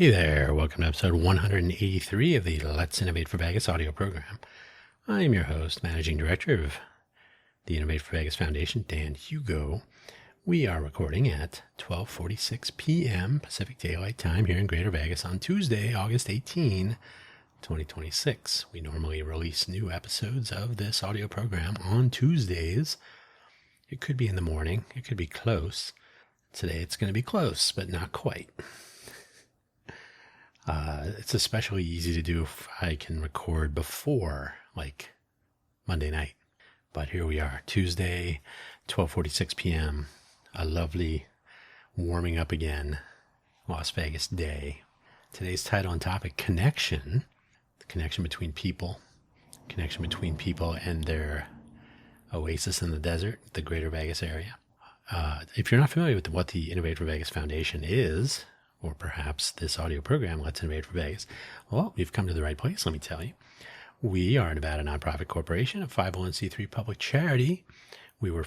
Hey there, welcome to episode 183 of the Let's Innovate for Vegas audio program. I am your host, Managing Director of the Innovate for Vegas Foundation, Dan Hugo. We are recording at 12:46 p.m. Pacific Daylight Time here in Greater Vegas on Tuesday, August 18, 2026. We normally release new episodes of this audio program on Tuesdays. It could be in the morning, it could be close. Today it's going to be close, but not quite. It's especially easy to do if I can record before, like, Monday night. But here we are, Tuesday, 12:46 p.m., a lovely warming up again Las Vegas day. Today's title and topic, connection. The connection between people and their oasis in the desert, the Greater Vegas area. If you're not familiar with what the Innovate for Vegas Foundation is, or perhaps this audio program, Let's Innovate for Vegas, well, you've come to the right place, let me tell you. We are a Nevada nonprofit corporation, a 501c3 public charity. We were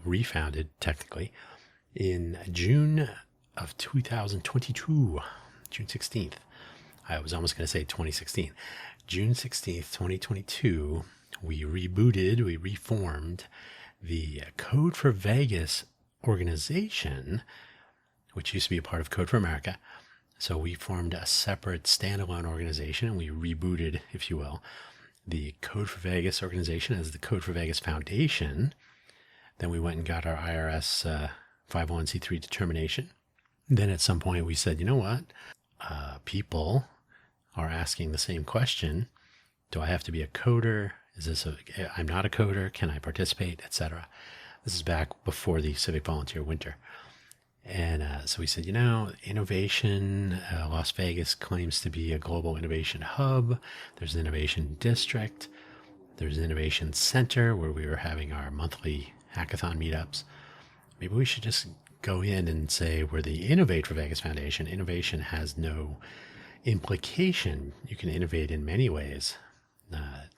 refounded technically, in June of 2022, June 16th. I was almost going to say 2016. June 16th, 2022, we reformed the Code for Vegas organization, which used to be a part of Code for America. So we formed a separate standalone organization, and we rebooted, if you will, the Code for Vegas organization as the Code for Vegas Foundation. Then we went and got our IRS 501c3 determination. Then at some point we said, you know what? People are asking the same question. Do I have to be a coder? I'm not a coder. Can I participate? Etc. This is back before the Civic Volunteer Winter. And so we said, innovation, Las Vegas claims to be a global innovation hub. There's an innovation district. There's an innovation center where we were having our monthly hackathon meetups. Maybe we should just go in and say we're the Innovate for Vegas Foundation. Innovation has no implication. You can innovate in many ways,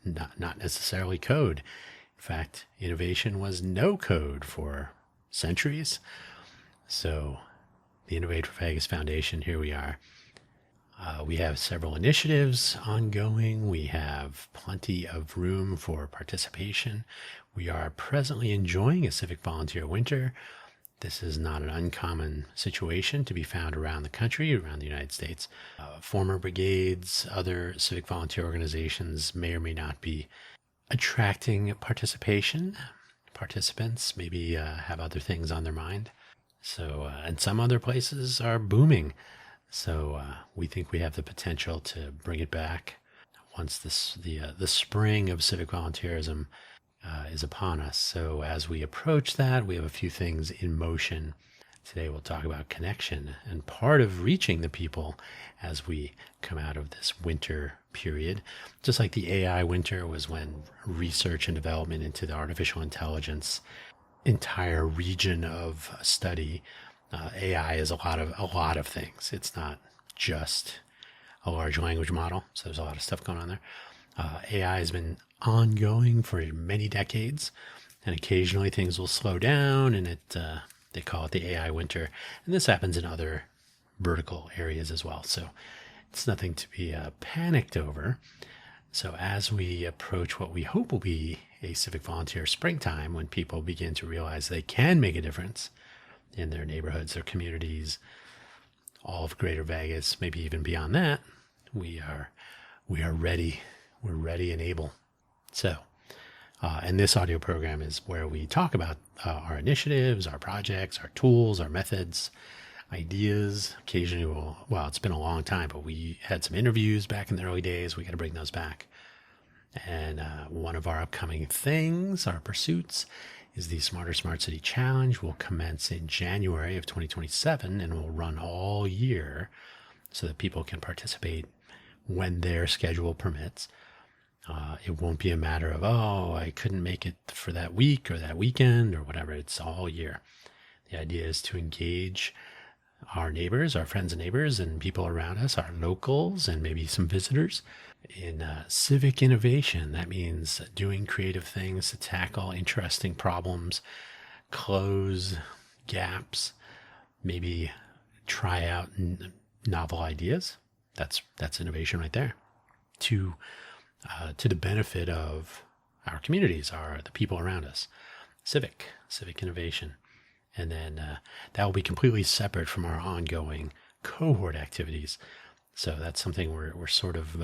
not necessarily code. In fact, innovation was no code for centuries. So the Innovate for Vegas Foundation, here we are. We have several initiatives ongoing. We have plenty of room for participation. We are presently enjoying a Civic Volunteer Winter. This is not an uncommon situation to be found around the country, around the United States. Former brigades, other civic volunteer organizations may or may not be attracting participants maybe have other things on their mind. So, and some other places are booming. So we think we have the potential to bring it back once the spring of civic volunteerism is upon us. So as we approach that, we have a few things in motion. Today we'll talk about connection, and part of reaching the people as we come out of this winter period, just like the AI winter was when research and development into the artificial intelligence entire region of study. AI is a lot of things. It's not just a large language model. So there's a lot of stuff going on there. AI has been ongoing for many decades, and occasionally things will slow down, and they call it the AI winter. And this happens in other vertical areas as well. So it's nothing to be panicked over. So as we approach what we hope will be a civic volunteer springtime, when people begin to realize they can make a difference in their neighborhoods, their communities, all of Greater Vegas, maybe even beyond that, we are ready. We're ready and able. So, and this audio program is where we talk about our initiatives, our projects, our tools, our methods, ideas. Occasionally it's been a long time, but we had some interviews back in the early days. We got to bring those back. And one of our upcoming things, our pursuits, is the Smarter Smart City Challenge. Will commence in January of 2027 and will run all year so that people can participate when their schedule permits. It won't be a matter of, I couldn't make it for that week or that weekend or whatever. It's all year. The idea is to engage our neighbors, our friends and neighbors, and people around us, our locals, and maybe some visitors, in civic innovation. That means doing creative things to tackle interesting problems, close gaps, maybe try out novel ideas. That's innovation right there. To the benefit of our communities, the people around us. Civic innovation. And then that will be completely separate from our ongoing cohort activities. So that's something we're sort of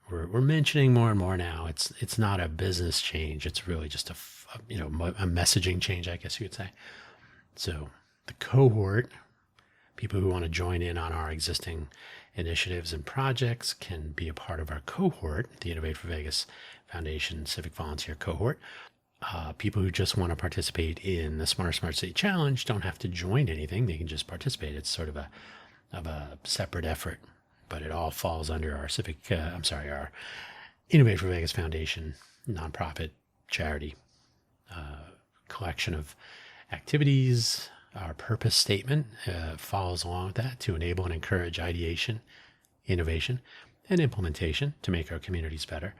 we're mentioning more and more now. It's not a business change. It's really just a messaging change, I guess you could say. So the cohort, people who want to join in on our existing initiatives and projects, can be a part of our cohort, the Innovate for Vegas Foundation Civic Volunteer Cohort. People who just want to participate in the Smarter Smart City Challenge don't have to join anything. They can just participate. It's sort of a separate effort, but it all falls under our our Innovate for Vegas Foundation nonprofit charity collection of activities. Our purpose statement follows along with that to enable and encourage ideation, innovation, and implementation to make our communities better.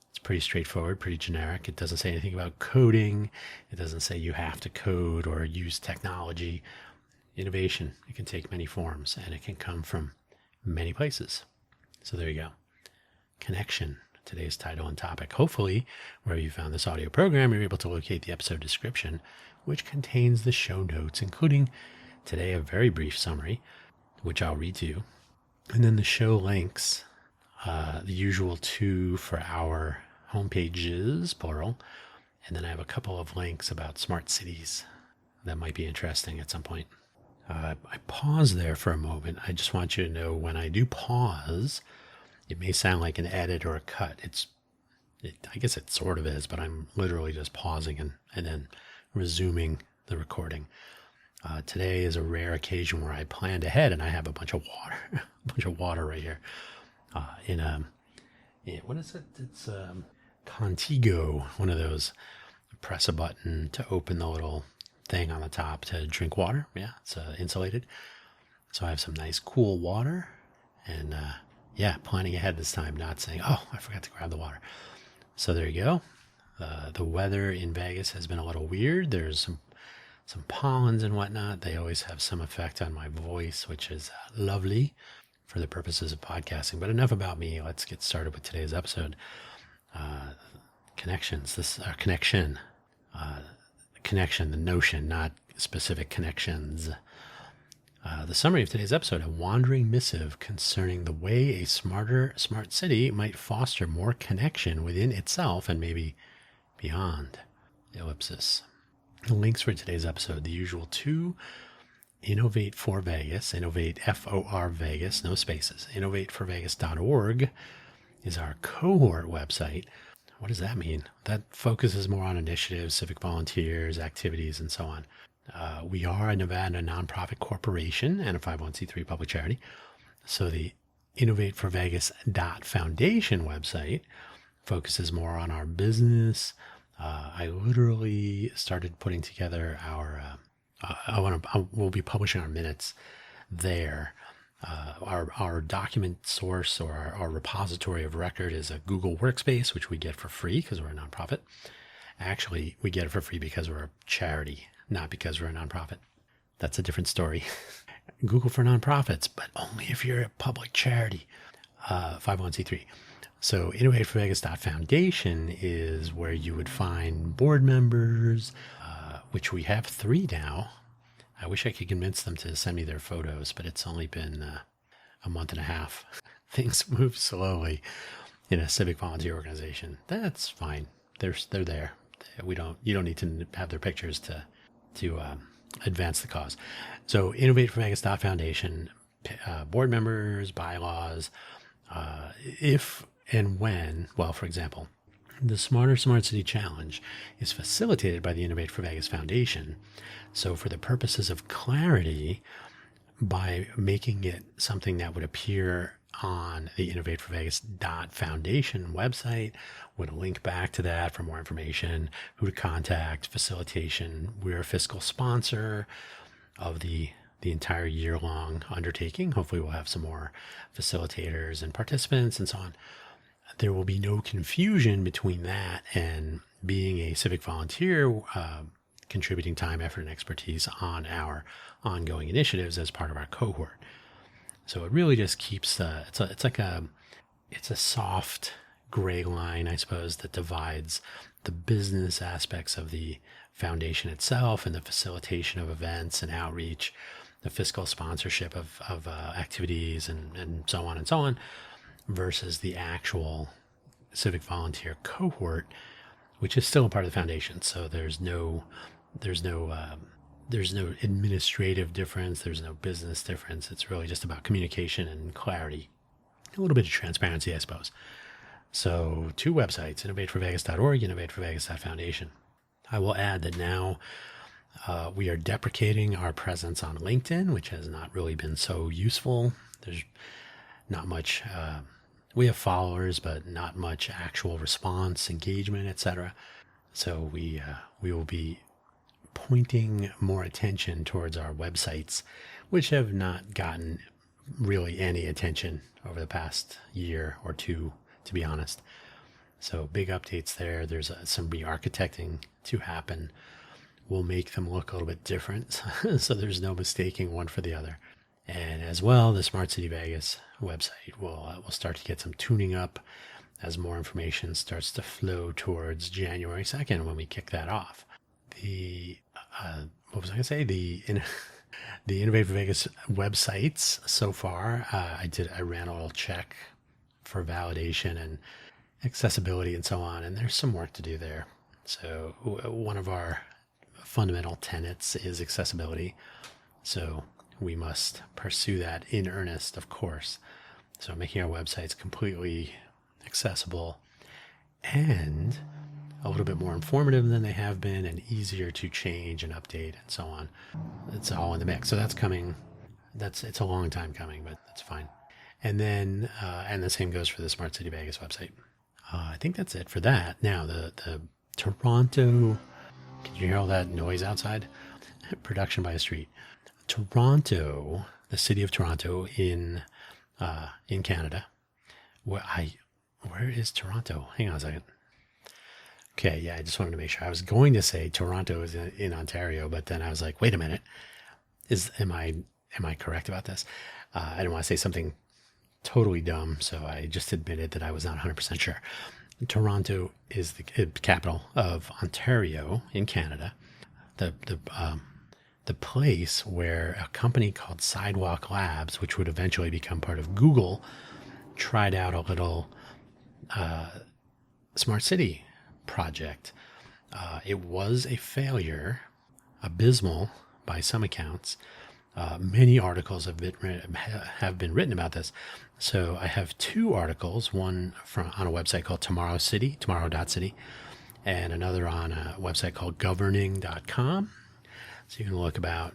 It's pretty straightforward, pretty generic. It doesn't say anything about coding. It doesn't say you have to code or use technology. Innovation, it can take many forms, and it can come from many places. So there you go. Connection, today's title and topic. Hopefully, wherever you found this audio program, you're able to locate the episode description, which contains the show notes, including today a very brief summary, which I'll read to you. And then the show links, the usual 2 for our homepages, plural. And then I have a couple of links about smart cities that might be interesting at some point. I pause there for a moment. I just want you to know when I do pause, it may sound like an edit or a cut. I guess it sort of is, but I'm literally just pausing and then resuming the recording. Today is a rare occasion where I planned ahead, and I have a bunch of water, right here. What is it? It's Contigo, one of those. Press a button to open the little thing on the top to drink water. Yeah, it's insulated. So I have some nice cool water, and planning ahead this time, not saying, oh, I forgot to grab the water. So there you go. The weather in Vegas has been a little weird. There's some pollens and whatnot. They always have some effect on my voice, which is lovely for the purposes of podcasting. But enough about me. Let's get started with today's episode. Connections. Connection, the notion, not specific connections. The summary of today's episode, a wandering missive concerning the way a smart city might foster more connection within itself and maybe beyond. Ellipsis. The links for today's episode, the usual 2, Innovate for Vegas, Innovate FOR Vegas, no spaces. Innovateforvegas.org is our cohort website. What does that mean? That focuses more on initiatives, civic volunteers, activities, and so on. We are a Nevada nonprofit corporation and a 501c3 public charity. So the innovateforvegas.foundation website focuses more on our business. I literally started putting together we'll be publishing our minutes there. Our document source or our repository of record is a Google Workspace, which we get for free because we're a nonprofit. Actually, we get it for free because we're a charity, not because we're a nonprofit. That's a different story. Google for nonprofits, but only if you're a public charity, 501c3. So innovateforvegas.foundation is where you would find board members, which we have 3 now. I wish I could convince them to send me their photos, but it's only been a month and a half. Things move slowly in a civic volunteer organization. That's fine. They're there. You don't need to have their pictures to advance the cause. So innovateforvegas.foundation, board members, bylaws, if and when, well, for example, the Smarter Smart City Challenge is facilitated by the Innovate for Vegas Foundation. So for the purposes of clarity, by making it something that would appear on the Innovate for Vegas Foundation website, would link back to that for more information, who to contact, facilitation. We're a fiscal sponsor of the entire year-long undertaking. Hopefully we'll have some more facilitators and participants and so on. There will be no confusion between that and being a civic volunteer contributing time, effort, and expertise on our ongoing initiatives as part of our cohort. So it really just keeps it's a soft gray line, I suppose, that divides the business aspects of the foundation itself and the facilitation of events and outreach, the fiscal sponsorship of activities and so on, versus the actual civic volunteer cohort, which is still a part of the foundation. So there's no administrative difference. There's no business difference. It's really just about communication and clarity, a little bit of transparency, I suppose. So 2 websites, innovateforvegas.org, innovateforvegas.foundation. I will add that now we are deprecating our presence on LinkedIn, which has not really been so useful. There's not much, we have followers, but not much actual response, engagement, etc. So we will be pointing more attention towards our websites, which have not gotten really any attention over the past year or 2, to be honest. So big updates there. There's some re-architecting to happen. We'll make them look a little bit different, so there's no mistaking one for the other. And as well, the Smart City Vegas website will start to get some tuning up as more information starts to flow towards January 2nd when we kick that off. What was I going to say? The Innovate for Vegas websites so far, I ran a little check for validation and accessibility and so on, and there's some work to do there. So one of our fundamental tenets is accessibility. So we must pursue that in earnest, of course. So making our websites completely accessible and a little bit more informative than they have been and easier to change and update and so on. It's all in the mix. So that's coming. It's a long time coming, but that's fine. And then, and the same goes for the Smart City Vegas website. I think that's it for that. Now, the Toronto, can you hear all that noise outside? Production by a street. Toronto, the city of Toronto in Canada. Where is Toronto? Hang on a second. Okay, yeah, I just wanted to make sure. I was going to say Toronto is in Ontario, but then I was like, wait a minute. Am I correct about this? I didn't want to say something totally dumb, so I just admitted that I was not 100% sure. Toronto is the capital of Ontario in Canada. The place where a company called Sidewalk Labs, which would eventually become part of Google, tried out a little smart city project. It was a failure, abysmal by some accounts. Many articles have been written about this. So I have 2 articles, one on a website called tomorrow.city, and another on a website called governing.com. So you can look about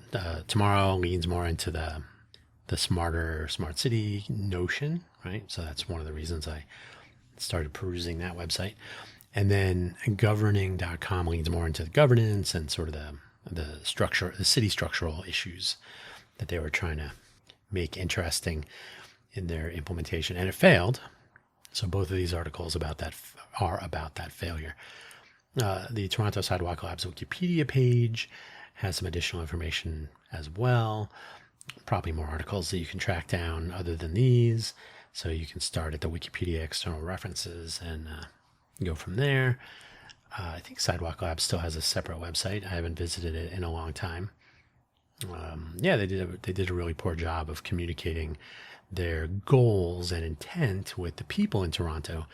Tomorrow leans more into the smarter smart city notion, right? So that's one of the reasons I started perusing that website. And then governing.com leans more into the governance and sort of the structure, the city structural issues that they were trying to make interesting in their implementation, and it failed. So both of these articles are about that failure. The Toronto Sidewalk Labs Wikipedia page has some additional information as well. Probably more articles that you can track down other than these. So you can start at the Wikipedia external references and go from there. I think Sidewalk Labs still has a separate website. I haven't visited it in a long time. They did a really poor job of communicating their goals and intent with the people in Toronto.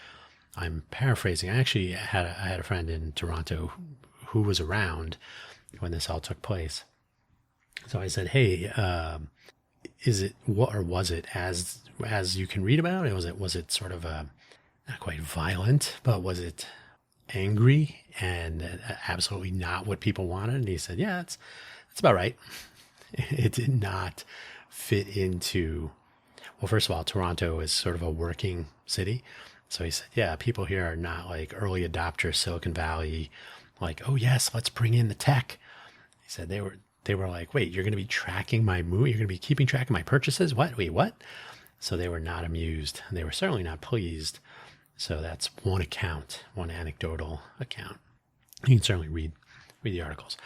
I'm paraphrasing. I actually had a friend in Toronto who was around when this all took place. So I said, "Hey, is it what or was it as you can read about? Was it sort of not quite violent, but was it angry and absolutely not what people wanted?" And he said, "Yeah, that's about right." It did not fit into. Well, first of all, Toronto is sort of a working city. So he said, yeah, people here are not like early adopters, Silicon Valley, like, oh yes, let's bring in the tech. He said they were like, wait, you're going to be tracking my move? You're going to be keeping track of my purchases? What? Wait, what? So they were not amused. They were certainly not pleased. So that's one account, one anecdotal account. You can certainly read read the articles.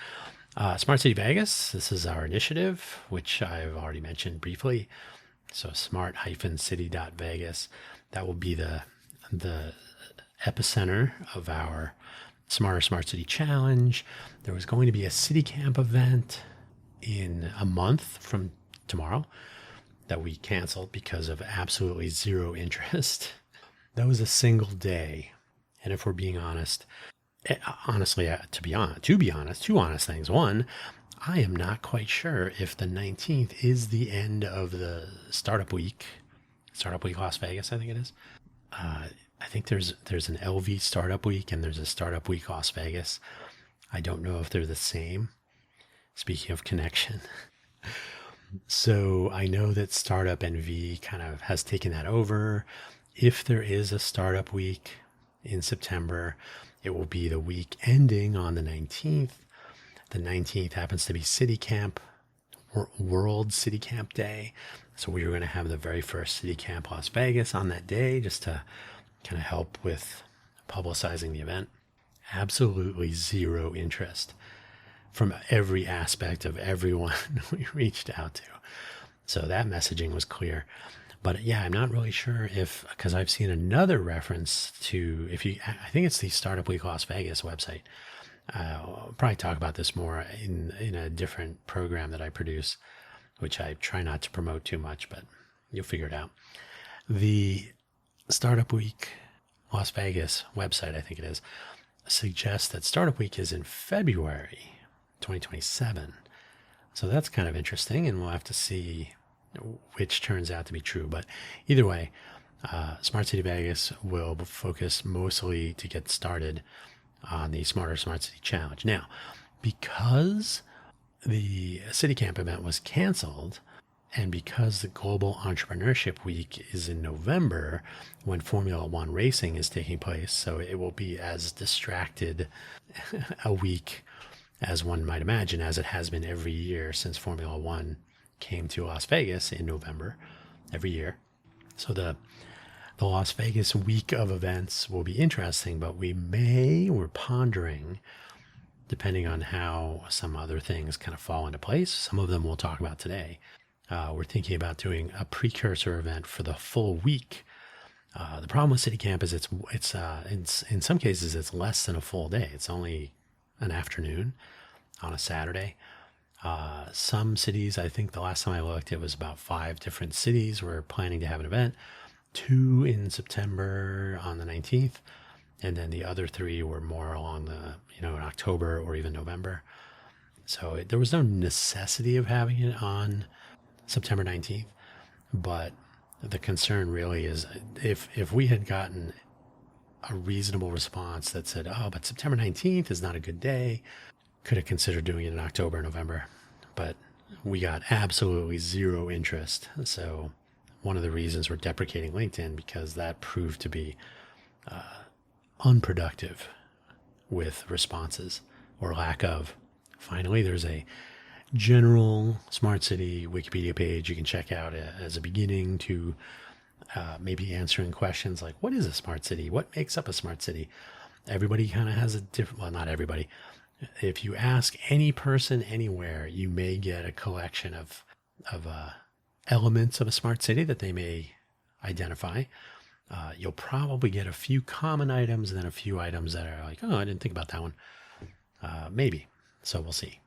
Smart City Vegas, this is our initiative, which I've already mentioned briefly. So smart-city.vegas, that will be the epicenter of our Smarter Smart City Challenge. There was going to be a city camp event in a month from tomorrow that we canceled because of absolutely zero interest. That was a single day. And if we're being honest, honestly, two honest things. One, I am not quite sure if the 19th is the end of the Startup Week Las Vegas, I think it is. I think there's an LV Startup Week and there's a Startup Week Las Vegas. I don't know if they're the same. Speaking of connection. So I know that Startup NV kind of has taken that over. If there is a Startup Week in September, it will be the week ending on the 19th. The 19th happens to be City Camp, World City Camp Day. So we are going to have the very first City Camp Las Vegas on that day, just to kind of help with publicizing the event. Absolutely zero interest from every aspect of everyone we reached out to. So that messaging was clear. But yeah, I'm not really sure because I've seen another reference to, I think it's the Startup Week Las Vegas website. I'll probably talk about this more in a different program that I produce, which I try not to promote too much, but you'll figure it out. The Startup Week Las Vegas website, I think it is, suggests that Startup Week is in February 2027. So that's kind of interesting, and we'll have to see which turns out to be true. But either way, Smart City Vegas will focus mostly to get started on the Smarter Smart City Challenge. Now, because the City Camp event was canceled, and because the Global Entrepreneurship Week is in November, when Formula One racing is taking place, so it will be as distracted a week as one might imagine, as it has been every year since Formula One came to Las Vegas in November every year. So the Las Vegas week of events will be interesting, but we're pondering, depending on how some other things kind of fall into place. Some of them we'll talk about today. We're thinking about doing a precursor event for the full week. The problem with City Camp is it's in some cases it's less than a full day. It's only an afternoon on a Saturday. Some cities, I think the last time I looked, it was about 5 different cities were planning to have an event. 2 in September on the 19th, and then the other 3 were more along in October or even November. So there was no necessity of having it on September 19th, but the concern really is if we had gotten a reasonable response that said, oh, but September 19th is not a good day, could have considered doing it in October or November, but we got absolutely zero interest. So one of the reasons we're deprecating LinkedIn, because that proved to be unproductive with responses or lack of. Finally, there's a general Smart City Wikipedia page you can check out as a beginning to maybe answering questions like, what is a smart city? What makes up a smart city? Everybody kind of has a different, well, not everybody. If you ask any person anywhere, you may get a collection of elements of a smart city that they may identify. You'll probably get a few common items and then a few items that are like, oh, I didn't think about that one. Maybe. So we'll see.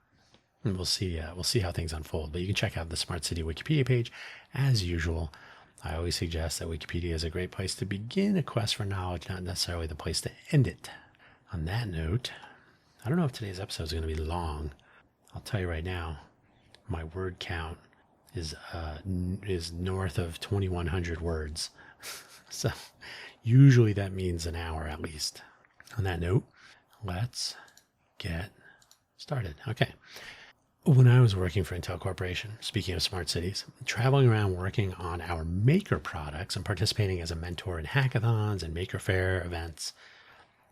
And we'll see how things unfold. But you can check out the Smart City Wikipedia page. As usual, I always suggest that Wikipedia is a great place to begin a quest for knowledge, not necessarily the place to end it. On that note, I don't know if today's episode is going to be long. I'll tell you right now, my word count is north of 2,100 words. So usually that means an hour at least. On that note, let's get started. Okay. When I was working for Intel Corporation, speaking of smart cities, traveling around working on our maker products and participating as a mentor in hackathons and maker fair events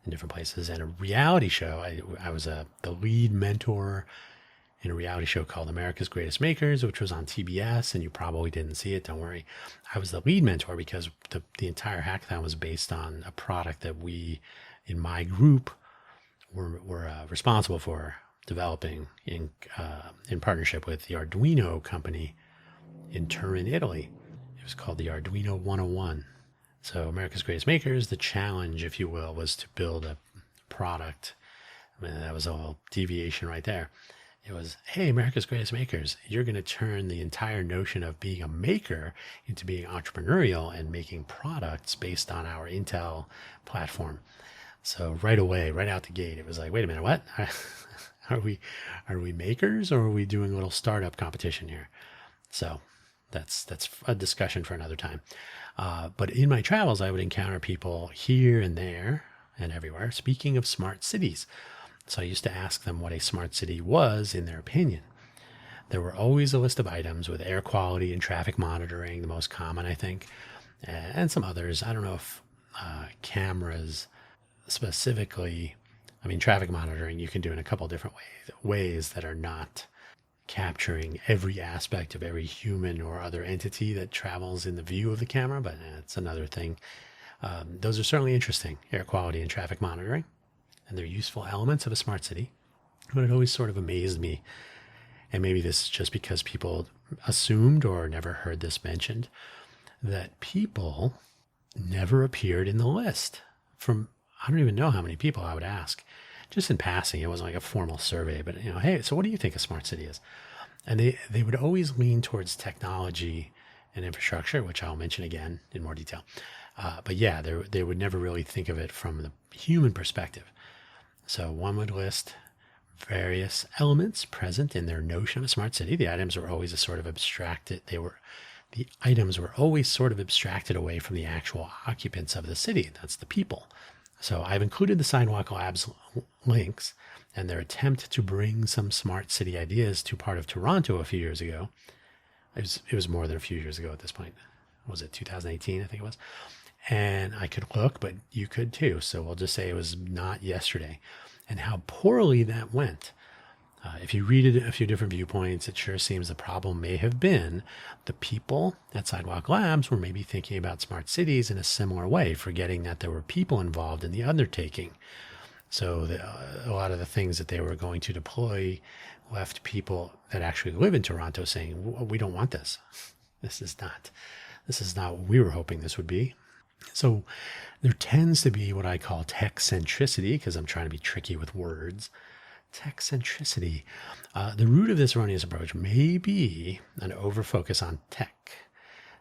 in different places, and a reality show. I was the lead mentor in a reality show called America's Greatest Makers, which was on TBS, and you probably didn't see it. Don't worry. I was the lead mentor because the entire hackathon was based on a product that we, in my group, were responsible for developing in partnership with the Arduino company in Turin, Italy. It was called the Arduino 101. So America's Greatest Makers, the challenge, if you will, was to build a product. I mean, that was a whole deviation right there. It was, hey, America's Greatest Makers, you're going to turn the entire notion of being a maker into being entrepreneurial and making products based on our Intel platform. So right away, right out the gate, it was like, wait a minute, what? Are we makers, or are we doing a little startup competition here? So that's a discussion for another time. But in my travels, I would encounter people here and there and everywhere speaking of smart cities. So I used to ask them what a smart city was in their opinion. There were always a list of items, with air quality and traffic monitoring the most common, I think, and some others. I don't know if cameras specifically. I mean, traffic monitoring you can do in a couple different ways that are not capturing every aspect of every human or other entity that travels in the view of the camera, but it's another thing. Those are certainly interesting, air quality and traffic monitoring, and they're useful elements of a smart city. But it always sort of amazed me, and maybe this is just because people assumed or never heard this mentioned, that people never appeared in the list. From, I don't even know how many people I would ask, just in passing. It wasn't like a formal survey, but hey, so what do you think a smart city is? And they would always lean towards technology and infrastructure, which I'll mention again in more detail. But yeah, they would never really think of it from the human perspective. So one would list various elements present in their notion of a smart city. The items were always the items were always sort of abstracted away from the actual occupants of the city. That's the people. So I've included the Sidewalk Labs links and their attempt to bring some smart city ideas to part of Toronto a few years ago. It was more than a few years ago at this point. Was it 2018? I think it was. And I could look, but you could too. So we'll just say it was not yesterday. And how poorly that went. If you read it a few different viewpoints, it sure seems the problem may have been the people at Sidewalk Labs were maybe thinking about smart cities in a similar way, forgetting that there were people involved in the undertaking. So a lot of the things that they were going to deploy left people that actually live in Toronto saying, we don't want this. This is not what we were hoping this would be. So there tends to be what I call tech centricity, because I'm trying to be tricky with words. Tech centricity. The root of this erroneous approach may be an overfocus on tech.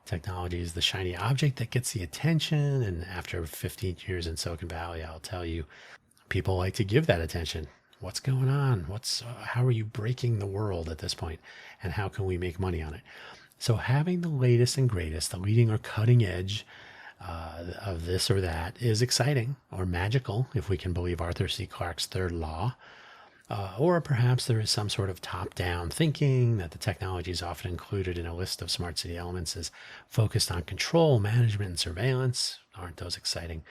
Technology is the shiny object that gets the attention, and after 15 years in Silicon Valley, I'll tell you, people like to give that attention. What's going on? How are you breaking the world at this point? And how can we make money on it? So having the latest and greatest, the leading or cutting edge of this or that is exciting or magical, if we can believe Arthur C. Clarke's third law. Or perhaps there is some sort of top-down thinking that the technology is often included in a list of smart city elements is focused on control, management, and surveillance. Aren't those exciting?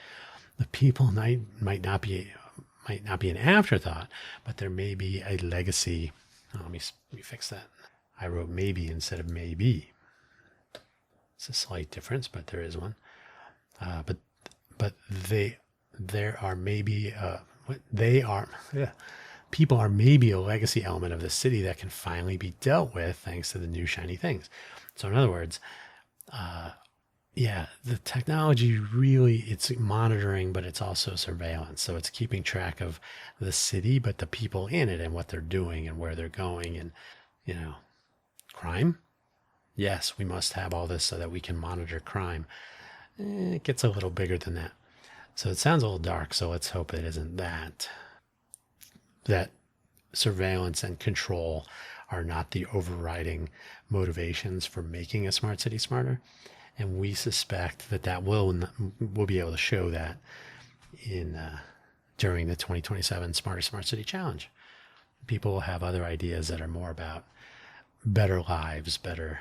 The people might not be an afterthought, but there may be a legacy. Let me fix that. I wrote maybe instead of maybe. It's a slight difference, but there is one. People are maybe a legacy element of the city that can finally be dealt with thanks to the new shiny things. So in other words, the technology really, it's monitoring, but it's also surveillance. So it's keeping track of the city, but the people in it and what they're doing and where they're going. And, crime. Yes, we must have all this so that we can monitor crime. It gets a little bigger than that. So it sounds a little dark. So let's hope it isn't that surveillance and control are not the overriding motivations for making a smart city smarter. And we suspect that we'll be able to show that during the 2027 Smarter Smart City Challenge. People will have other ideas that are more about better lives, better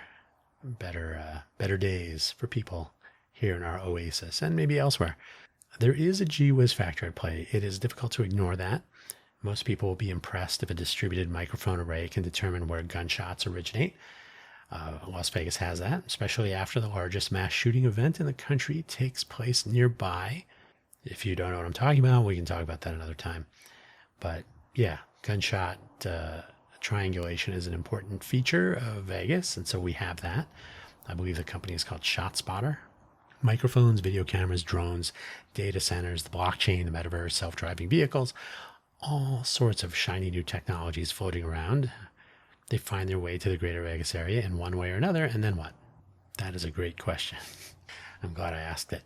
days for people here in our oasis and maybe elsewhere. There is a gee whiz factor at play. It is difficult to ignore that. Most people will be impressed if a distributed microphone array can determine where gunshots originate. Las Vegas has that, especially after the largest mass shooting event in the country takes place nearby. If you don't know what I'm talking about, we can talk about that another time. But yeah, gunshot triangulation is an important feature of Vegas, and so we have that. I believe the company is called ShotSpotter. Microphones, video cameras, drones, data centers, the blockchain, the metaverse, self-driving vehicles, all sorts of shiny new technologies floating around. They find their way to the greater Vegas area in one way or another, and then what? That is a great question. I'm glad I asked it.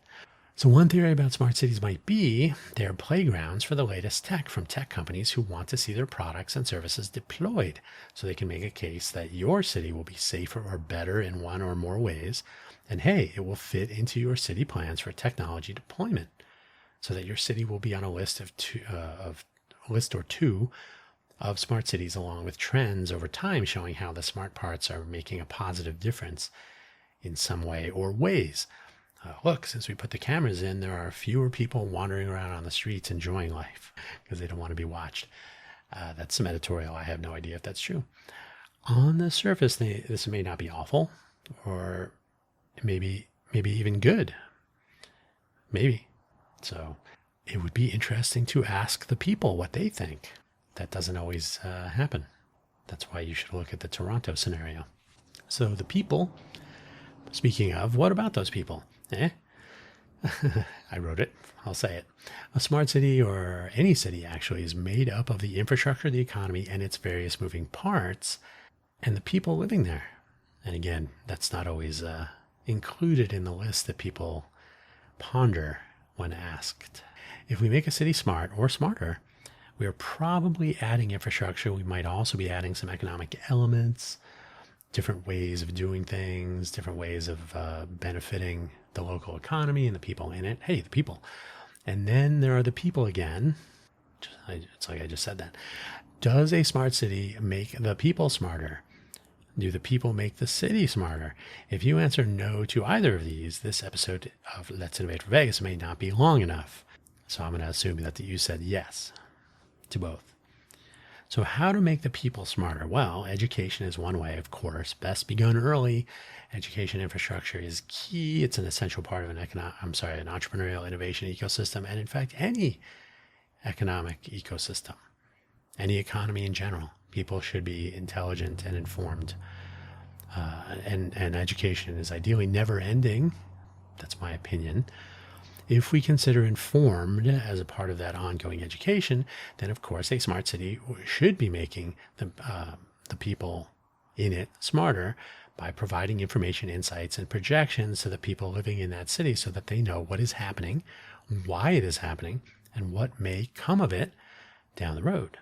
So one theory about smart cities might be they're playgrounds for the latest tech from tech companies who want to see their products and services deployed so they can make a case that your city will be safer or better in one or more ways. And hey, it will fit into your city plans for technology deployment so that your city will be on a list of two of smart cities, along with trends over time showing how the smart parts are making a positive difference in some way or ways. Look, since we put the cameras in, there are fewer people wandering around on the streets enjoying life because they don't want to be watched. That's some editorial. I have no idea if that's true. On the surface, this may not be awful, or maybe even good. Maybe. So it would be interesting to ask the people what they think. That doesn't always happen. That's why you should look at the Toronto scenario. So the people, speaking of, what about those people? I wrote it. I'll say it. A smart city, or any city actually, is made up of the infrastructure, the economy, and its various moving parts, and the people living there. And again, that's not always included in the list that people ponder when asked. If we make a city smart or smarter, we are probably adding infrastructure. We might also be adding some economic elements, different ways of doing things, different ways of benefiting the local economy and the people in it. Hey, the people. And then there are the people again. It's like I just said that. Does a smart city make the people smarter? Do the people make the city smarter? If you answer no to either of these, this episode of Let's Innovate for Vegas may not be long enough. So I'm going to assume that you said yes to both. So how to make the people smarter? Well, education is one way, of course, best begun early. Education infrastructure is key. It's an essential part of an entrepreneurial innovation ecosystem, and in fact, any economic ecosystem, any economy in general. People should be intelligent and informed, and education is ideally never ending. That's my opinion. If we consider informed as a part of that ongoing education, then of course a smart city should be making the people in it smarter by providing information, insights, and projections to the people living in that city so that they know what is happening, why it is happening, and what may come of it down the road.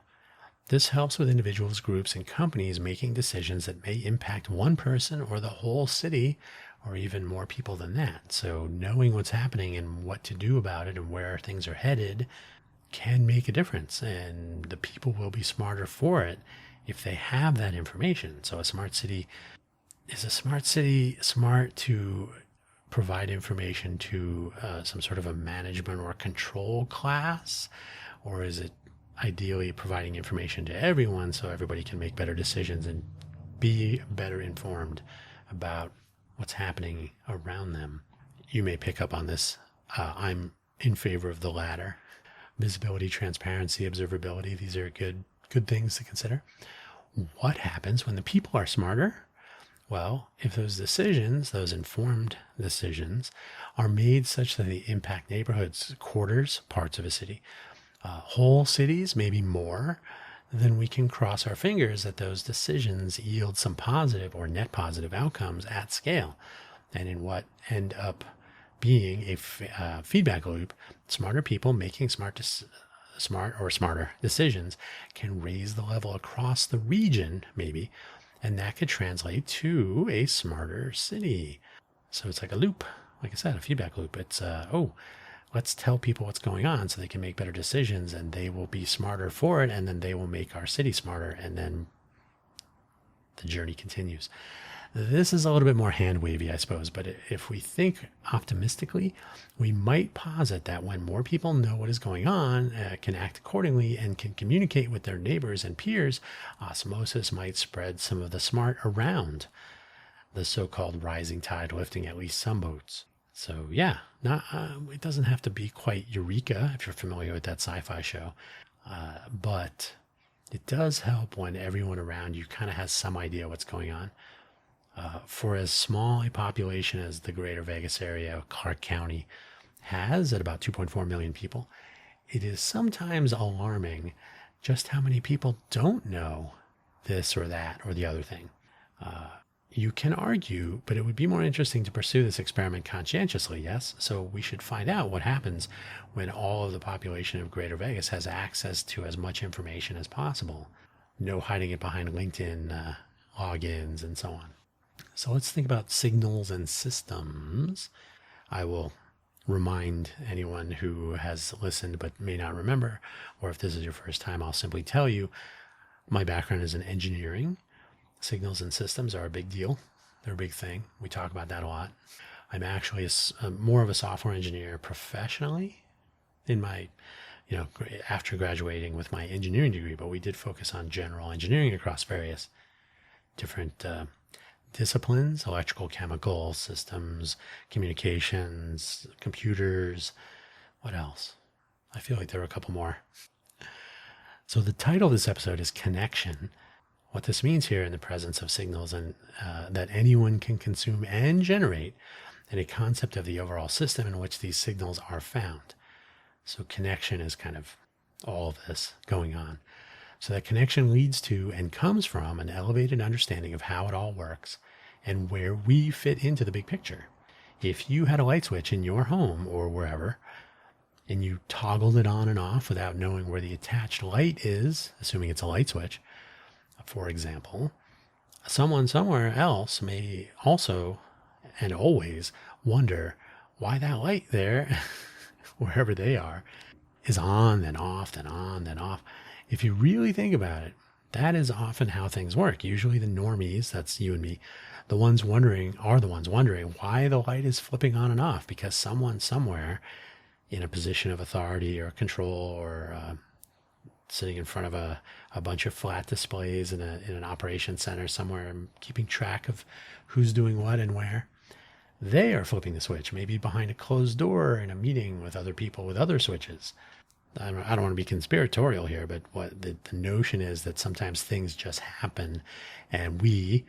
This helps with individuals, groups, and companies making decisions that may impact one person or the whole city, or even more people than that. So knowing what's happening and what to do about it and where things are headed can make a difference, and the people will be smarter for it if they have that information. So a smart city smart to provide information to some sort of a management or control class, or is it ideally providing information to everyone so everybody can make better decisions and be better informed about what's happening around them? You may pick up on this. I'm in favor of the latter. Visibility, transparency, observability, these are good things to consider. What happens when the people are smarter? Well, if those decisions, those informed decisions, are made such that they impact neighborhoods, quarters, parts of a city, whole cities, maybe more, then we can cross our fingers that those decisions yield some positive or net positive outcomes at scale. And in what end up being a feedback loop, smarter people making smarter decisions can raise the level across the region, maybe, and that could translate to a smarter city. So it's like a loop, like I said, a feedback loop. It's, let's tell people what's going on so they can make better decisions, and they will be smarter for it, and then they will make our city smarter, and then the journey continues. This is a little bit more hand-wavy, I suppose, but if we think optimistically, we might posit that when more people know what is going on, can act accordingly, and can communicate with their neighbors and peers, osmosis might spread some of the smart around, the so-called rising tide lifting at least some boats. So yeah, it doesn't have to be quite Eureka, if you're familiar with that sci-fi show, but It does help when everyone around you kind of has some idea what's going on. For as small a population as the greater Vegas area, Clark County, has at about 2.4 million people, it is sometimes alarming just how many people don't know this or that or the other thing. You can argue, but it would be more interesting to pursue this experiment conscientiously, yes? So we should find out what happens when all of the population of Greater Vegas has access to as much information as possible. No hiding it behind LinkedIn logins and so on. So let's think about signals and systems. I will remind anyone who has listened but may not remember, or if this is your first time, I'll simply tell you my background is in engineering. Signals and systems are a big deal. They're a big thing. We talk about that a lot. I'm actually more of a software engineer professionally in my, after graduating with my engineering degree, but we did focus on general engineering across various different disciplines: electrical, chemical, systems, communications, computers. What else? I feel like there were a couple more. So the title of this episode is Connection. What this means here in the presence of signals and that anyone can consume and generate, and a concept of the overall system in which these signals are found. So connection is kind of all of this going on. So that connection leads to and comes from an elevated understanding of how it all works and where we fit into the big picture. If you had a light switch in your home or wherever, and you toggled it on and off without knowing where the attached light is, assuming it's a light switch, for example, someone somewhere else may also and always wonder why that light there, wherever they are, is on, then off, then on, then off. If you really think about it, that is often how things work. Usually the normies, that's you and me, the ones wondering why the light is flipping on and off, because someone somewhere in a position of authority or control or sitting in front of a bunch of flat displays in an operations center somewhere, keeping track of who's doing what and where. They are flipping the switch, maybe behind a closed door in a meeting with other people with other switches. I don't want to be conspiratorial here, but what the notion is that sometimes things just happen and we,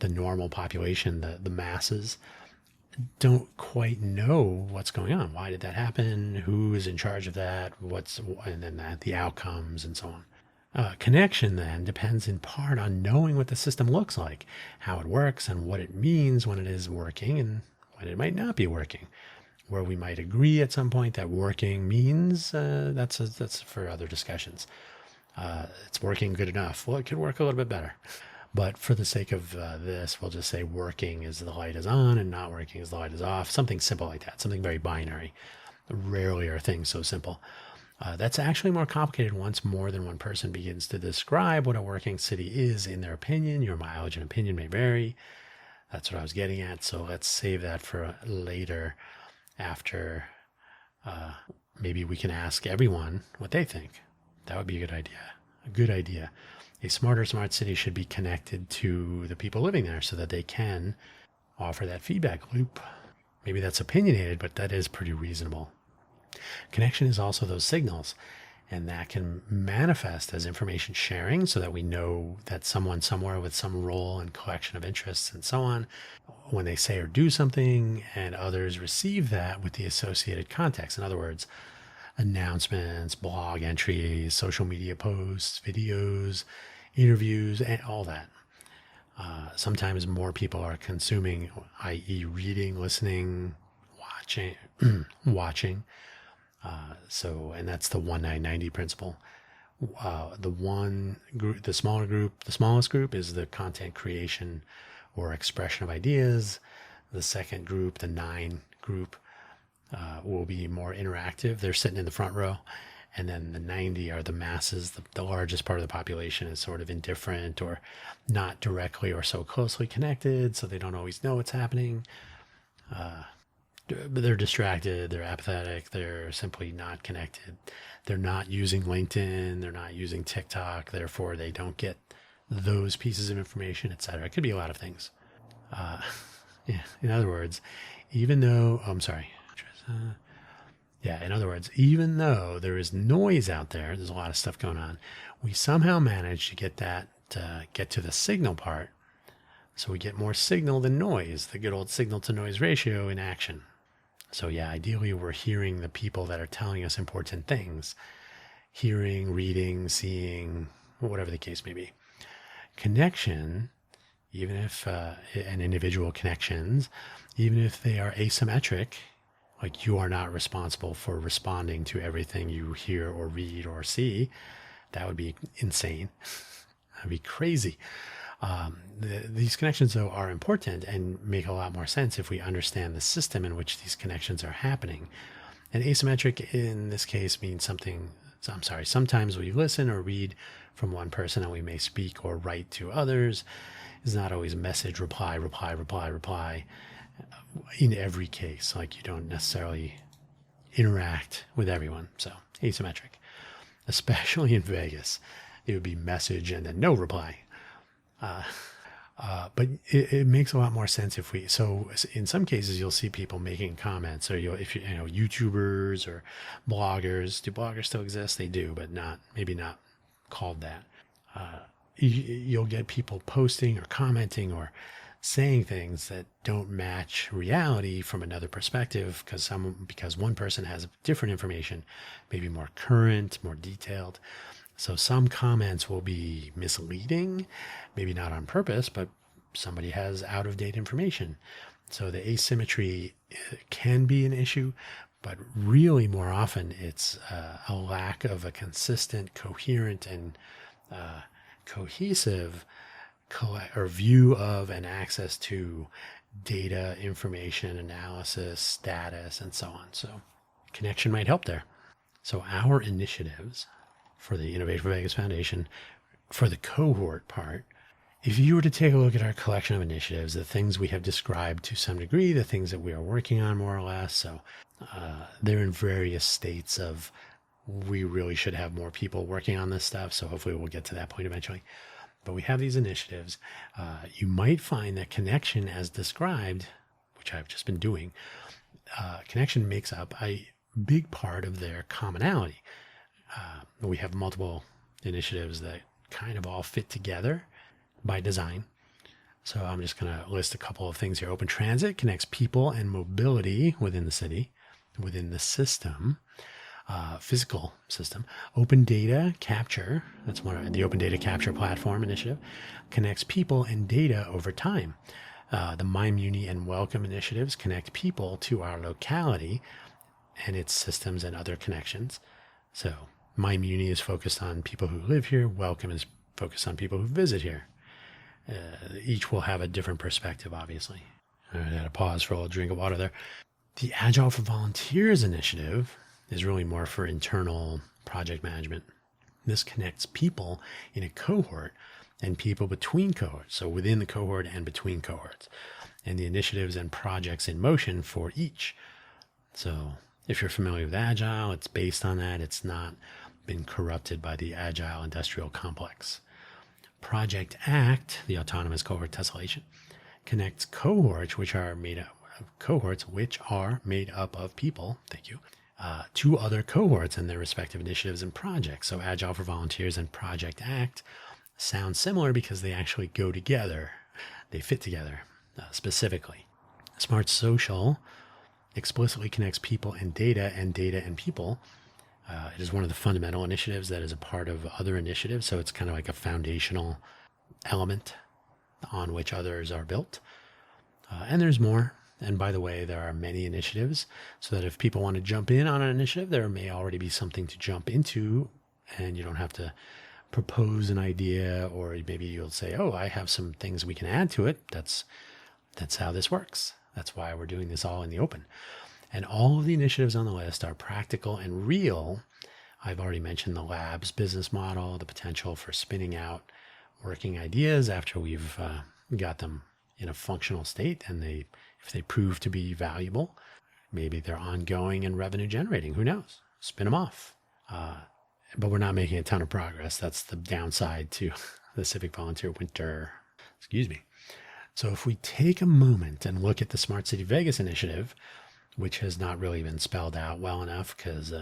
the normal population, the masses, don't quite know what's going on. Why did that happen? Who is in charge of that? And then the outcomes and so on. Connection then depends in part on knowing what the system looks like, how it works, and what it means when it is working and when it might not be working. Where we might agree at some point that working means, that's for other discussions. It's working good enough. Well, it could work a little bit better. But for the sake of this, we'll just say working is the light is on and not working is the light is off. Something simple like that, something very binary. Rarely are things so simple. That's actually more complicated once more than one person begins to describe what a working city is in their opinion. Your mileage and opinion may vary. That's what I was getting at. So let's save that for later, after maybe we can ask everyone what they think. That would be a good idea. A good idea. A smarter smart city should be connected to the people living there so that they can offer that feedback loop. Maybe that's opinionated, but that is pretty reasonable. Connection is also those signals, and that can manifest as information sharing so that we know that someone somewhere with some role and collection of interests and so on, when they say or do something, and others receive that with the associated context. In other words, announcements, blog entries, social media posts, videos, interviews, and all that. Sometimes more people are consuming, i.e. reading, listening, watching. And that's the 1-9-90 principle. The smallest group is the content creation or expression of ideas. The second group, the 9 group, will be more interactive. They're sitting in the front row. And then the 90 are the masses. The largest part of the population is sort of indifferent or not directly or so closely connected, so they don't always know what's happening. But they're distracted, they're apathetic, they're simply not connected. They're not using LinkedIn, they're not using TikTok, therefore they don't get those pieces of information, etc. It could be a lot of things. In other words, even though, Yeah, in other words, even though there is noise out there, there's a lot of stuff going on, we somehow manage to get to the signal part. So we get more signal than noise, the good old signal to noise ratio in action. So yeah, ideally we're hearing the people that are telling us important things, hearing, reading, seeing, whatever the case may be. Connection, even if and individual connections, even if they are asymmetric, like you are not responsible for responding to everything you hear or read or see, that would be insane. That'd be crazy. These connections, though, are important and make a lot more sense if we understand the system in which these connections are happening. And asymmetric in this case means sometimes we listen or read from one person and we may speak or write to others. It's not always message, reply in every case. Like you don't necessarily interact with everyone. So asymmetric, especially in Vegas, it would be message and then no reply. But it makes a lot more sense so in some cases you'll see people making comments, or if you know, YouTubers or bloggers. Do bloggers still exist? They do, but maybe not called that. You'll get people posting or commenting or saying things that don't match reality from another perspective because one person has different information, maybe more current, more detailed. So some comments will be misleading, maybe not on purpose, but somebody has out-of-date information. So the asymmetry can be an issue, but really more often it's a lack of a consistent, coherent, and cohesive view of and access to data, information, analysis, status, and so on. So connection might help there. So our initiatives for the Innovate for Vegas Foundation, for the cohort part, if you were to take a look at our collection of initiatives, the things we have described to some degree, the things that we are working on more or less, so they're in various states of we really should have more people working on this stuff. So hopefully we'll get to that point eventually. But we have these initiatives. You might find that connection as described, which I've just been doing, connection makes up a big part of their commonality. We have multiple initiatives that kind of all fit together by design. So I'm just going to list a couple of things here. Open transit connects people and mobility within the city, within the system, physical system. Open data capture, that's the Open Data Capture Platform initiative, connects people and data over time. The MyMuni and Welcome initiatives connect people to our locality and its systems and other connections. So MyMuni is focused on people who live here. Welcome is focused on people who visit here. Each will have a different perspective, obviously. All right, I had to pause for a little drink of water there. The Agile for Volunteers initiative is really more for internal project management. This connects people in a cohort and people between cohorts, so within the cohort and between cohorts, and the initiatives and projects in motion for each. So if you're familiar with Agile, it's based on that. It's not been corrupted by the Agile industrial complex. Project ACT, the autonomous cohort tessellation, connects cohorts which are made up of people, to other cohorts and their respective initiatives and projects. So Agile for Volunteers and Project ACT sound similar because they actually go together. They fit together specifically. Smart Social explicitly connects people and data and people. It is one of the fundamental initiatives that is a part of other initiatives. So it's kind of like a foundational element on which others are built. And there's more. And by the way, there are many initiatives, so that if people want to jump in on an initiative, there may already be something to jump into, and you don't have to propose an idea, or maybe you'll say, oh, I have some things we can add to it. That's how this works. That's why we're doing this all in the open. And all of the initiatives on the list are practical and real. I've already mentioned the lab's business model, the potential for spinning out working ideas after we've got them in a functional state, and if they prove to be valuable, maybe they're ongoing and revenue generating. Who knows? Spin them off. But we're not making a ton of progress. That's the downside to the Civic Volunteer Winter. Excuse me. So if we take a moment and look at the Smart City Vegas initiative, which has not really been spelled out well enough because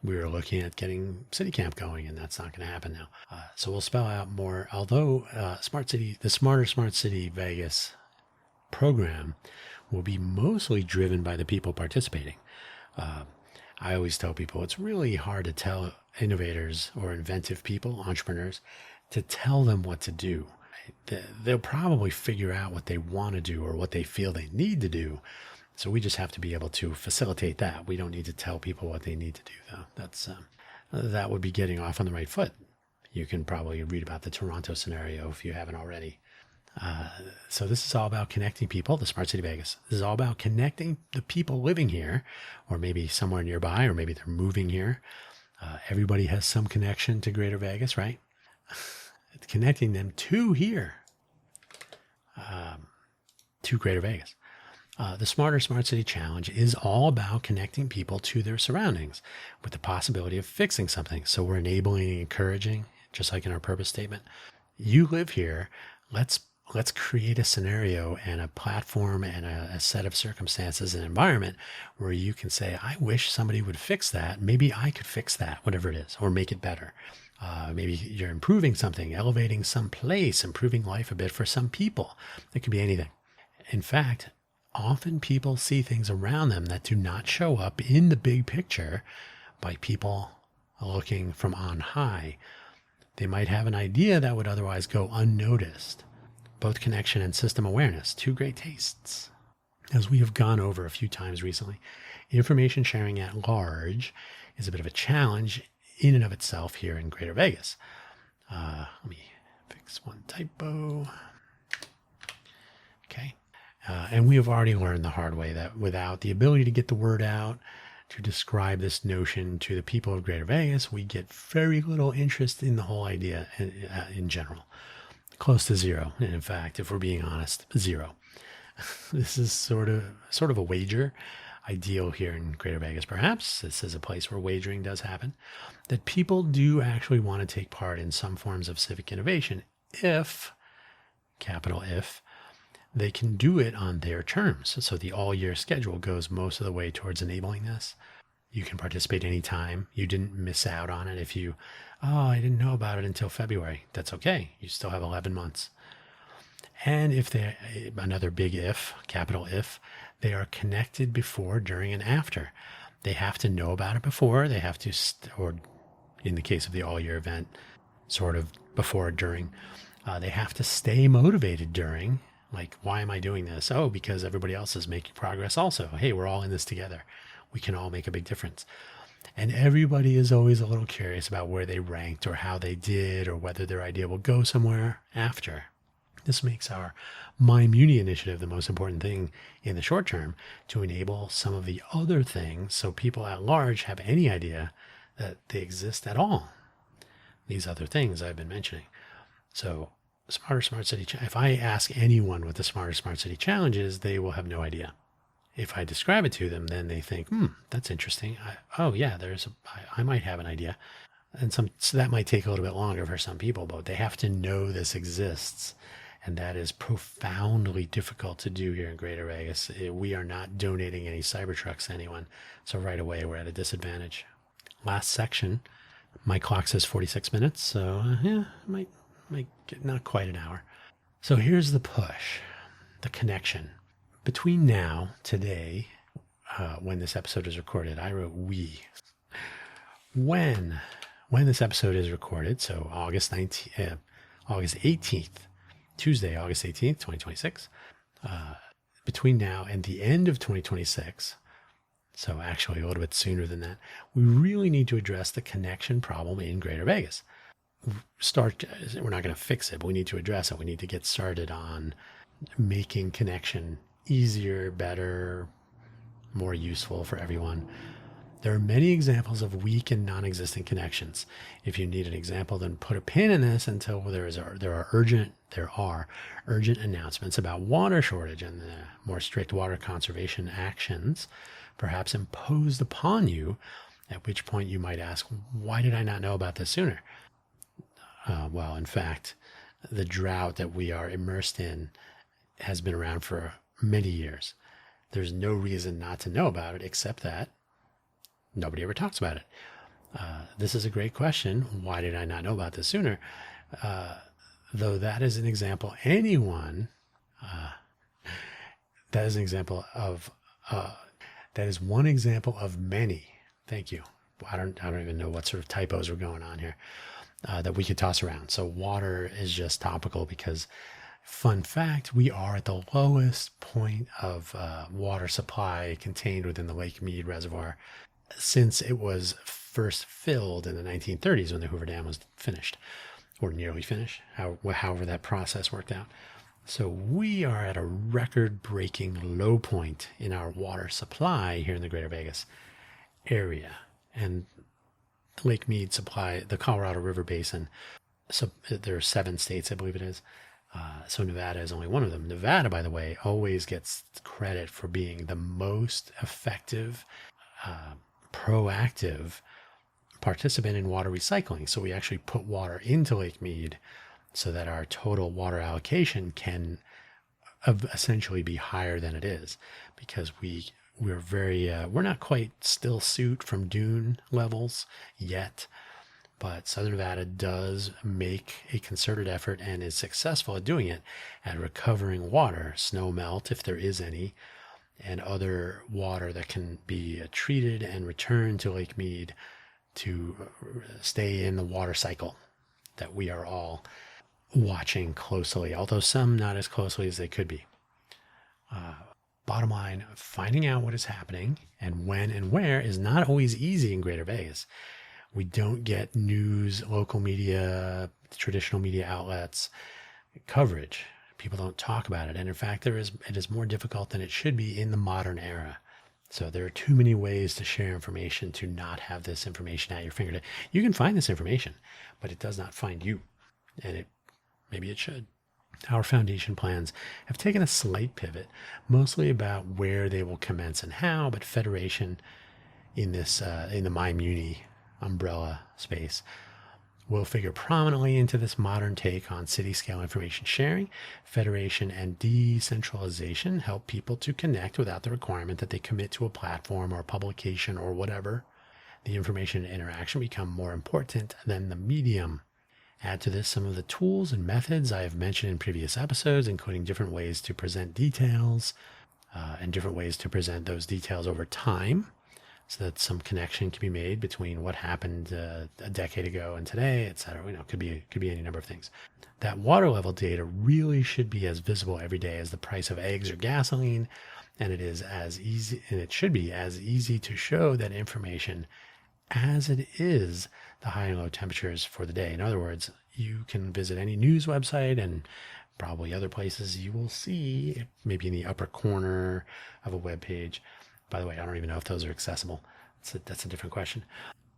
we were looking at getting City Camp going, and that's not going to happen now. So we'll spell out more. Although the Smarter Smart City Vegas program will be mostly driven by the people participating. I always tell people it's really hard to tell innovators or inventive people, entrepreneurs, to tell them what to do. They'll probably figure out what they want to do or what they feel they need to do. So we just have to be able to facilitate that. We don't need to tell people what they need to do, though. That would be getting off on the right foot. You can probably read about the Toronto scenario if you haven't already. So this is all about connecting people, the Smart City Vegas. This is all about connecting the people living here, or maybe somewhere nearby, or maybe they're moving here. Everybody has some connection to Greater Vegas, right? It's connecting them to here, to Greater Vegas. The Smarter Smart City Challenge is all about connecting people to their surroundings with the possibility of fixing something. So we're enabling and encouraging, just like in our purpose statement. You live here. Let's create a scenario and a platform and a set of circumstances and environment where you can say, I wish somebody would fix that. Maybe I could fix that, whatever it is, or make it better. Maybe you're improving something, elevating some place, improving life a bit for some people. It could be anything. In fact, often people see things around them that do not show up in the big picture by people looking from on high. They might have an idea that would otherwise go unnoticed. Both connection and system awareness, two great tastes. As we have gone over a few times recently, information sharing at large is a bit of a challenge in and of itself here in Greater Vegas. Let me fix one typo. Okay. And we have already learned the hard way that without the ability to get the word out, to describe this notion to the people of Greater Vegas, we get very little interest in the whole idea in general. Close to zero. And in fact, if we're being honest, zero. This is sort of a wager ideal here in Greater Vegas. Perhaps this is a place where wagering does happen, that people do actually want to take part in some forms of civic innovation if, capital if, they can do it on their terms. So the all-year schedule goes most of the way towards enabling this. You can participate anytime. You didn't miss out on it if I didn't know about it until February. That's okay. You still have 11 months. And if another big if, capital if, they are connected before, during, and after. They have to know about it before. They have to, or in the case of the all-year event, sort of before or during. They have to stay motivated during. Like, why am I doing this? Oh, because everybody else is making progress also. Hey, we're all in this together. We can all make a big difference. And everybody is always a little curious about where they ranked or how they did or whether their idea will go somewhere after. This makes our My Muni initiative the most important thing in the short term to enable some of the other things so people at large have any idea that they exist at all. These other things I've been mentioning. So Smarter Smart City, if I ask anyone what the Smarter Smart City Challenge is, they will have no idea. If I describe it to them, then they think, that's interesting. I might have an idea. And so that might take a little bit longer for some people, but they have to know this exists. And that is profoundly difficult to do here in Greater Vegas. We are not donating any Cybertrucks to anyone. So right away, we're at a disadvantage. Last section, my clock says 46 minutes. So might get not quite an hour. So here's the push, the connection. Between now, today, when this episode is recorded, I wrote we. When this episode is recorded, so August 18th, Tuesday, August 18th, 2026, between now and the end of 2026, so actually a little bit sooner than that, we really need to address the connection problem in Greater Vegas. We're not going to fix it, but we need to address it. We need to get started on making connection easier, better, more useful for everyone. There are many examples of weak and non-existent connections. If you need an example, then put a pin in this until there are urgent announcements about water shortage and the more strict water conservation actions, perhaps imposed upon you, at which point you might ask, why did I not know about this sooner? Well, in fact, the drought that we are immersed in has been around for many years. There's no reason not to know about it, except that nobody ever talks about it. This is a great question. Why did I not know about this sooner? Though that is an example, that is an example of, that is one example of many. Thank you. I don't even know what sort of typos are going on here that we could toss around. So water is just topical because, fun fact, we are at the lowest point of water supply contained within the Lake Mead Reservoir since it was first filled in the 1930s when the Hoover Dam was finished, or nearly finished, however that process worked out. So we are at a record-breaking low point in our water supply here in the Greater Vegas area. And Lake Mead supply the Colorado River Basin. So there are 7 states, I believe it is. So Nevada is only one of them. Nevada, by the way, always gets credit for being the most effective, proactive participant in water recycling. So we actually put water into Lake Mead so that our total water allocation can essentially be higher than it is, because we're not quite still suit from dune levels yet, but Southern Nevada does make a concerted effort and is successful at doing it, at recovering water, snow melt if there is any, and other water that can be treated and returned to Lake Mead to stay in the water cycle that we are all watching closely, although some not as closely as they could be. Bottom line, finding out what is happening and when and where is not always easy in Greater Vegas. We don't get news, local media, traditional media outlets coverage. People don't talk about it. And in fact, it is more difficult than it should be in the modern era. So there are too many ways to share information to not have this information at your fingertips. You can find this information, but it does not find you. And maybe it should. Our foundation plans have taken a slight pivot, mostly about where they will commence and how, but Federation in this in the MyMuni umbrella space will figure prominently into this modern take on city-scale information sharing. Federation and decentralization help people to connect without the requirement that they commit to a platform or a publication or whatever. The information and interaction become more important than the medium. Add to this some of the tools and methods I have mentioned in previous episodes, including different ways to present details and different ways to present those details over time, so that some connection can be made between what happened a decade ago and today, etc. Could be any number of things. That water level data really should be as visible every day as the price of eggs or gasoline, and it should be as easy to show that information as it is the high and low temperatures for the day. In other words, you can visit any news website and probably other places. You will see, maybe in the upper corner of a web page. By the way, I don't even know if those are accessible. That's a different question.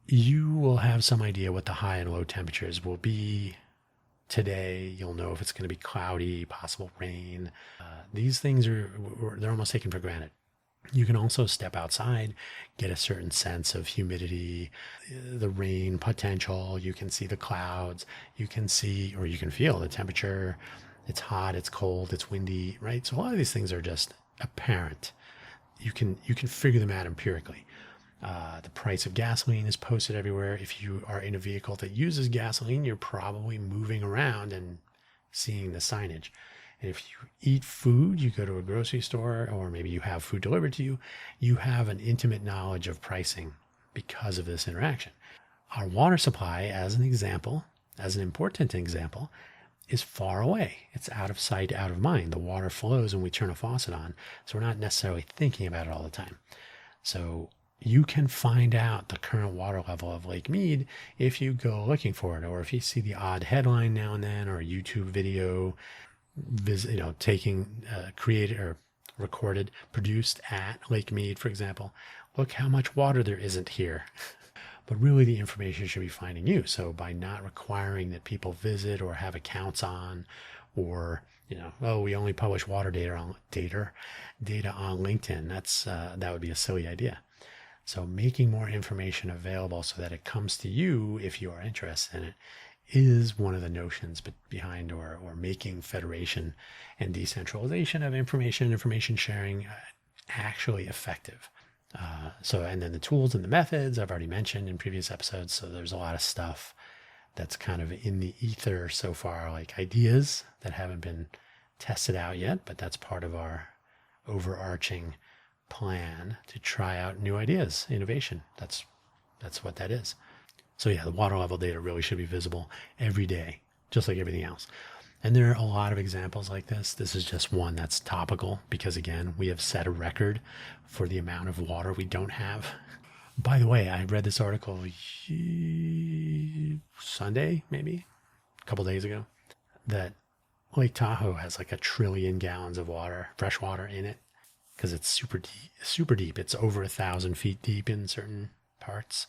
You will have some idea what the high and low temperatures will be today. You'll know if it's going to be cloudy, possible rain. These things they're almost taken for granted. You can also step outside, get a certain sense of humidity, the rain potential. You can see the clouds. You can see, or you can feel the temperature. It's hot, it's cold, it's windy, right? So a lot of these things are just apparent. You can figure them out empirically. The price of gasoline is posted everywhere. If you are in a vehicle that uses gasoline, you're probably moving around and seeing the signage. And if you eat food, you go to a grocery store, or maybe you have food delivered to you, you have an intimate knowledge of pricing because of this interaction. Our water supply, as an example, as an important example, is far away. It's out of sight, out of mind. The water flows when we turn a faucet on, so we're not necessarily thinking about it all the time. So you can find out the current water level of Lake Mead if you go looking for it, or if you see the odd headline now and then, or a YouTube video taking created or recorded, produced at Lake Mead, for example. Look how much water there isn't here. But really the information should be finding you. So by not requiring that people visit or have accounts on, or we only publish water data on LinkedIn, that would be a silly idea. So making more information available so that it comes to you if you are interested in it is one of the notions behind or making federation and decentralization of information sharing actually effective. And then the tools and the methods I've already mentioned in previous episodes. So there's a lot of stuff that's kind of in the ether so far, like ideas that haven't been tested out yet, but that's part of our overarching plan to try out new ideas, innovation. That's what that is. So yeah, the water level data really should be visible every day, just like everything else. And there are a lot of examples like this. This is just one that's topical because, again, we have set a record for the amount of water we don't have. By the way, I read this article Sunday, maybe a couple days ago, that Lake Tahoe has like 1 trillion gallons of water, fresh water in it, because it's super deep, super deep. It's over 1,000 feet deep in certain parts.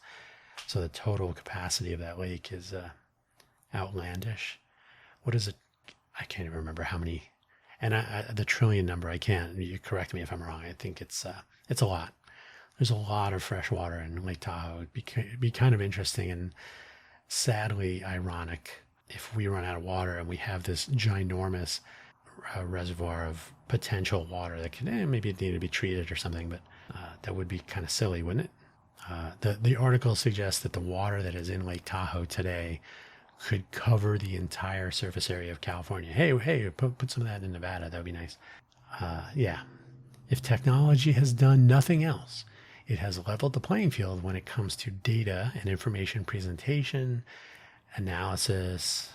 So the total capacity of that lake is outlandish. What is it? I can't even remember how many. And the trillion number, I can't. You correct me if I'm wrong. I think it's a lot. There's a lot of fresh water in Lake Tahoe. It'd be kind of interesting and sadly ironic if we run out of water and we have this ginormous reservoir of potential water that could maybe it need to be treated or something, but that would be kind of silly, wouldn't it? The article suggests that the water that is in Lake Tahoe today could cover the entire surface area of California. Hey, put some of that in Nevada. That would be nice. Yeah. If technology has done nothing else, it has leveled the playing field when it comes to data and information presentation, analysis,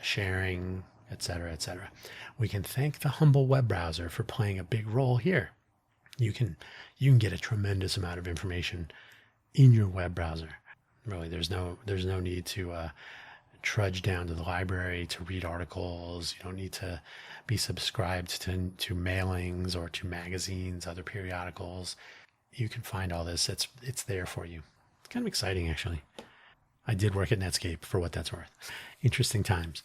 sharing, etc., etc. We can thank the humble web browser for playing a big role here. You can get a tremendous amount of information in your web browser. Really, there's no need to trudge down to the library to read articles. You don't need to be subscribed to mailings or to magazines, other periodicals. You can find all this. It's there for you. It's kind of exciting, actually. I did work at Netscape for what that's worth. Interesting times.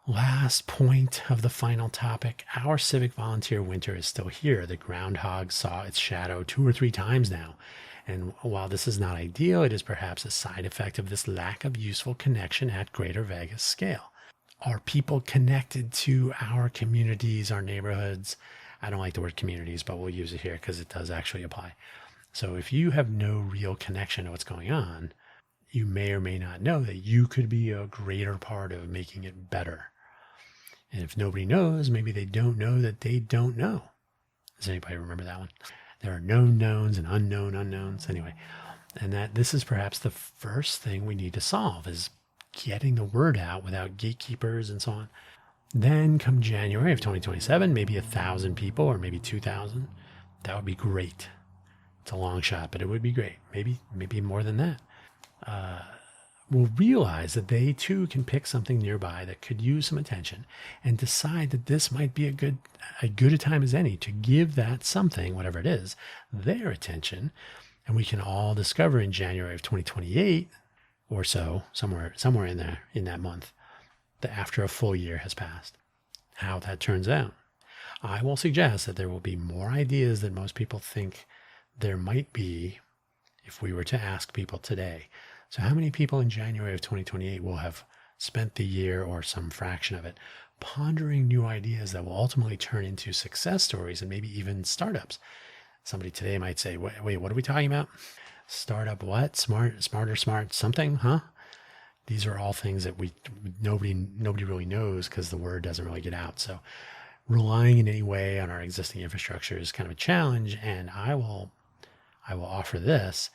Last point of the final topic. Our civic volunteer winter is still here. The groundhog saw its shadow 2 or 3 times now. And while this is not ideal, it is perhaps a side effect of this lack of useful connection at Greater Vegas scale. Are people connected to our communities, our neighborhoods? I don't like the word communities, but we'll use it here because it does actually apply. So if you have no real connection to what's going on, you may or may not know that you could be a greater part of making it better. And if nobody knows, maybe they don't know that they don't know. Does anybody remember that one? There are known knowns and unknown unknowns. Anyway, and that this is perhaps the first thing we need to solve is getting the word out without gatekeepers and so on. Then come January of 2027, maybe 1,000 people or maybe 2,000. That would be great. It's a long shot, but it would be great. Maybe more than that. Will realize that they too can pick something nearby that could use some attention and decide that this might be a good a time as any to give that something, whatever it is, their attention. And we can all discover in January of 2028 or so, somewhere in there, in that month, that after a full year has passed, how that turns out. I will suggest that there will be more ideas than most people think there might be if we were to ask people today. So how many people in January of 2028 will have spent the year or some fraction of it pondering new ideas that will ultimately turn into success stories and maybe even startups? Somebody today might say, wait, what are we talking about? Startup what? Smarter, something, huh? These are all things that nobody really knows because the word doesn't really get out. So relying in any way on our existing infrastructure is kind of a challenge. And I will offer this,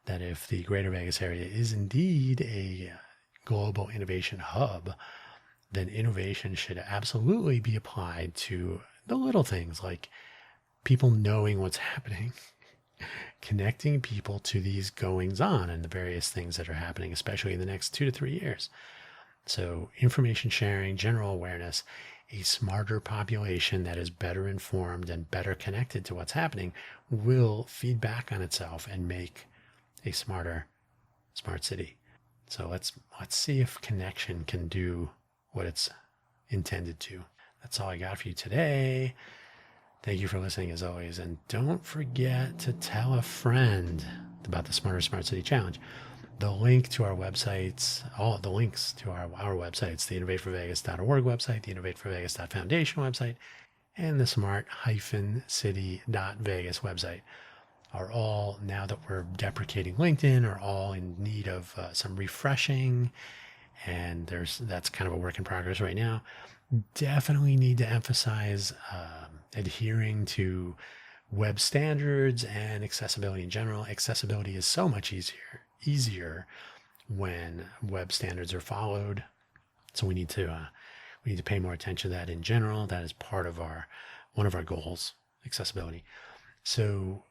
that if the Greater Vegas area is indeed a global innovation hub, then innovation should absolutely be applied to the little things like people knowing what's happening, connecting people to these goings on and the various things that are happening, especially in the next 2 to 3 years. So information sharing, general awareness, a smarter population that is better informed and better connected to what's happening will feed back on itself and make a smart city. So let's see if connection can do what it's intended to. That's all I got for you today. Thank you for listening as always. And don't forget to tell a friend about the Smarter Smart City Challenge. The link to our websites, all the links to our websites, the innovateforvegas.org website, the innovateforvegas.foundation website, and the smart-city.vegas website are all, now that we're deprecating LinkedIn, are all in need of some refreshing. And that's kind of a work in progress right now. Definitely need to emphasize adhering to web standards and accessibility in general. Accessibility is so much easier when web standards are followed. So we need to pay more attention to that in general. That is part of one of our goals, accessibility. So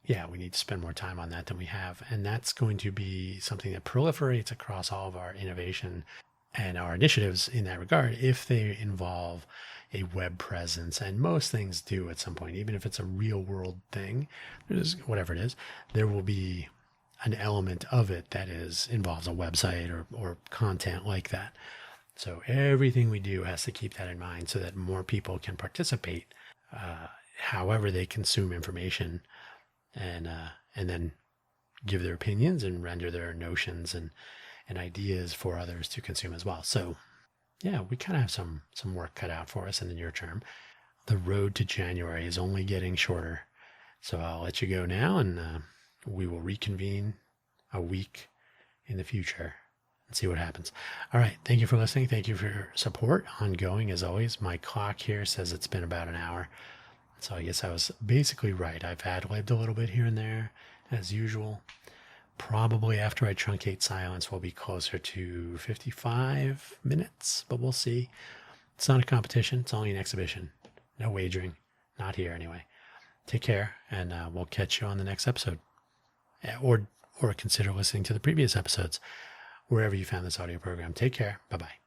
yeah, we need to spend more time on that than we have. And that's going to be something that proliferates across all of our innovation and our initiatives in that regard, if they involve a web presence. And most things do at some point, even if it's a real world thing, whatever it is, there will be an element of it that involves a website or content like that. So everything we do has to keep that in mind so that more people can participate, however they consume information, and then give their opinions and render their notions and ideas for others to consume as well. So yeah, we kind of have some work cut out for us in the near term. The road to January is only getting shorter. So I'll let you go now, and we will reconvene a week in the future and see what happens. All right. Thank you for listening. Thank you for your support. Ongoing, as always. My clock here says it's been about an hour. So I guess I was basically right. I've ad-libbed a little bit here and there, as usual. Probably after I truncate silence, we'll be closer to 55 minutes, but we'll see. It's not a competition. It's only an exhibition. No wagering. Not here anyway. Take care, and we'll catch you on the next episode. Or consider listening to the previous episodes, wherever you found this audio program. Take care. Bye-bye.